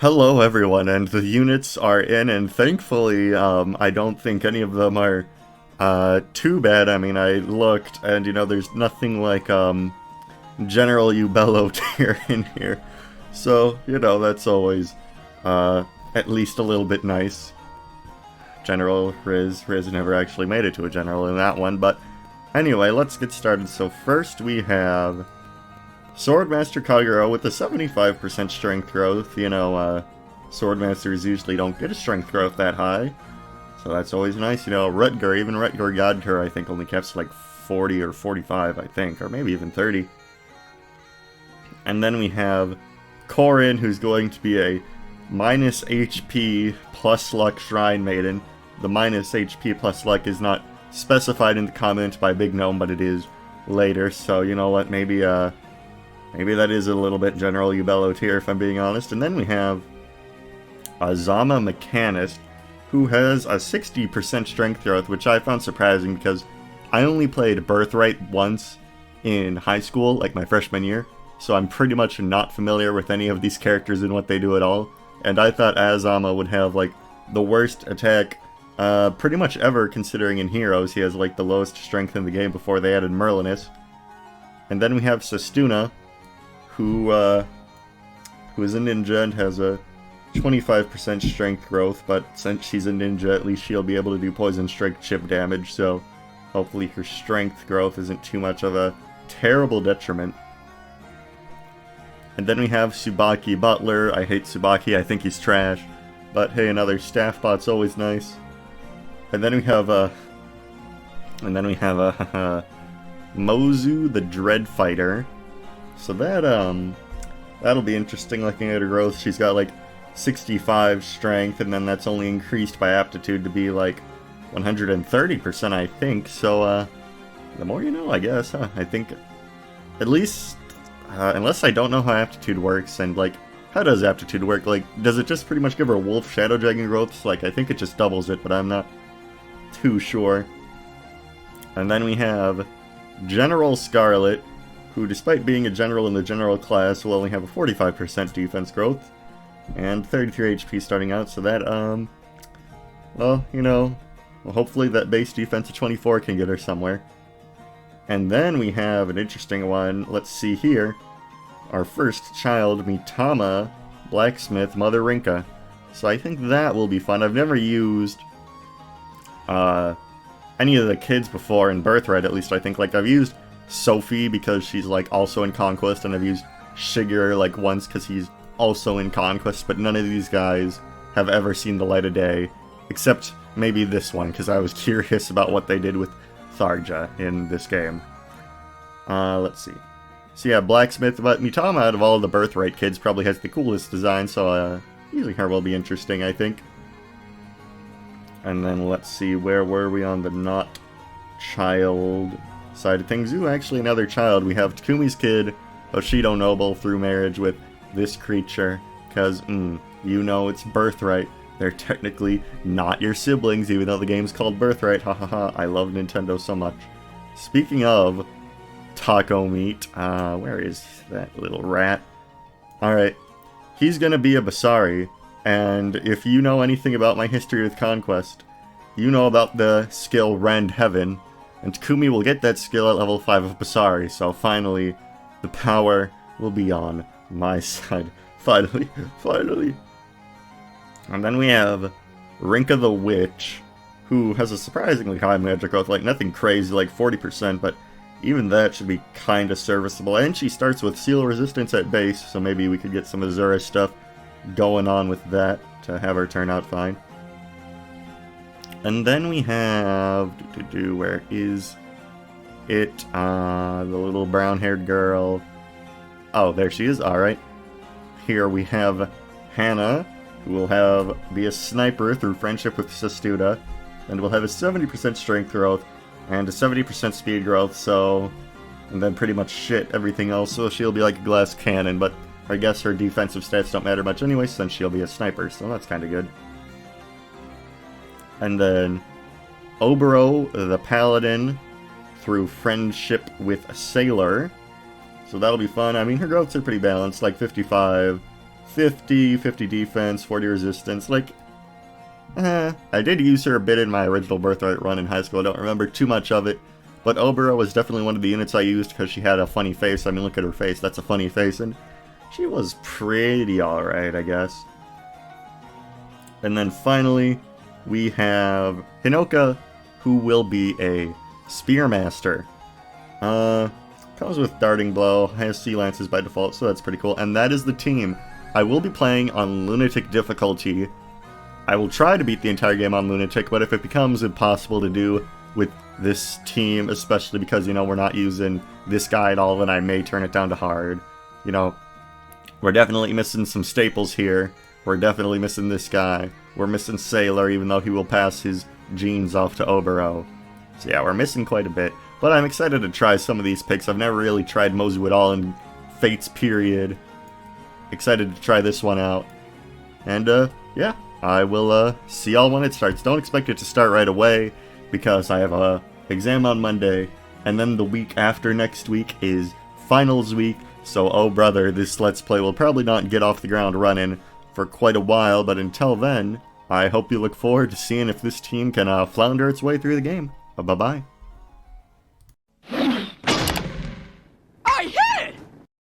Hello everyone, and the units are in, and thankfully, I don't think any of them are, too bad. I mean, I looked, and, there's nothing like, General Ubello tier in here. So, that's always, at least a little bit nice. General Riz never actually made it to a general in that one, but anyway, let's get started. So first we have Swordmaster Kagero with a 75% strength growth. Swordmasters usually don't get a strength growth that high, so that's always nice. Rutger, even Rutger Godker, I think only caps like 40 or 45, I think, or maybe even 30. And then we have Korin, who's going to be a minus HP plus luck Shrine Maiden. The minus HP plus luck is not specified in the comment by Big Gnome, but it is later, so you know what, maybe that is a little bit General Ubello tier, if I'm being honest. And then we have Azama Mechanist, who has a 60% strength growth, which I found surprising because I only played Birthright once in high school, like my freshman year, so I'm pretty much not familiar with any of these characters and what they do at all. And I thought Azama would have, like, the worst attack pretty much ever, considering in Heroes he has, like, the lowest strength in the game before they added Merlinus. And then we have Sestuna, who is a ninja and has a 25% strength growth, but since she's a ninja, at least she'll be able to do poison strike chip damage, so hopefully her strength growth isn't too much of a terrible detriment. And then we have Tsubaki Butler. I hate Tsubaki, I think he's trash, but hey, another staff bot's always nice. And then we have Mozu the Dread Fighter. So that'll be interesting looking at her growth. She's got like 65 strength, and then that's only increased by aptitude to be like 130%, I think. So the more you know, I guess, huh? I think at least, unless I don't know how aptitude works, and like, how does aptitude work? Like, does it just pretty much give her wolf shadow dragon growth? Like, I think it just doubles it, but I'm not too sure. And then we have General Scarlet, who, despite being a general in the general class, will only have a 45% defense growth and 33 HP starting out, so that, hopefully that base defense of 24 can get her somewhere. And then we have an interesting one. Let's see here. Our first child, Mitama Blacksmith Mother Rinka. So I think that will be fun. I've never used any of the kids before in Birthright, at least I think. Like, I've used Sophie because she's like also in Conquest, and I've used Shiger like once because he's also in Conquest, but none of these guys have ever seen the light of day, except maybe this one, because I was curious about what they did with Tharja in this game. Let's see. So yeah, Blacksmith, but Mitama out of all of the Birthright kids probably has the coolest design, so using her will be interesting, I think. And then let's see, where were we on the not child side of things? Ooh, actually another child. We have Takumi's kid, Oshido Noble, through marriage with this creature, because, it's Birthright. They're technically not your siblings, even though the game's called Birthright. Ha ha ha, I love Nintendo so much. Speaking of taco meat, where is that little rat? Alright, he's gonna be a Basari, and if you know anything about my history with Conquest, you know about the skill Rend Heaven, and Takumi will get that skill at level 5 of Basari, so finally, the power will be on my side. Finally. And then we have Rinka the Witch, who has a surprisingly high magic growth, like nothing crazy, like 40%, but even that should be kinda serviceable. And she starts with Seal Resistance at base, so maybe we could get some Azura stuff going on with that to have her turn out fine. And then we have, where is it? The little brown-haired girl. Oh, there she is, alright. Here we have Hannah, who will be a sniper through friendship with Sestuda, and will have a 70% strength growth, and a 70% speed growth, so, and then pretty much shit everything else, so she'll be like a glass cannon, but I guess her defensive stats don't matter much anyway, since she'll be a sniper, so that's kinda good. And then Obero, the Paladin, through friendship with a Sailor, so that'll be fun. I mean, her growths are pretty balanced, like 55, 50 defense, 40 resistance. Like, I did use her a bit in my original Birthright run in high school. I don't remember too much of it. But Obero was definitely one of the units I used because she had a funny face. I mean, look at her face. That's a funny face. And she was pretty alright, I guess. And then finally, we have Hinoka, who will be a Spearmaster. Comes with Darting Blow, has Sea Lances by default, so that's pretty cool. And that is the team. I will be playing on Lunatic difficulty. I will try to beat the entire game on Lunatic, but if it becomes impossible to do with this team, especially because, you know, we're not using this guy at all, then I may turn it down to hard. You know, we're definitely missing some staples here. We're definitely missing this guy. We're missing Sailor, even though he will pass his genes off to Obero. So yeah, we're missing quite a bit. But I'm excited to try some of these picks. I've never really tried Mozu at all in Fates period. Excited to try this one out. And yeah, I will see y'all when it starts. Don't expect it to start right away, because I have a exam on Monday, and then the week after next week is finals week. So, oh brother, this Let's Play will probably not get off the ground running for quite a while, but until then, I hope you look forward to seeing if this team can flounder its way through the game. Bye-bye.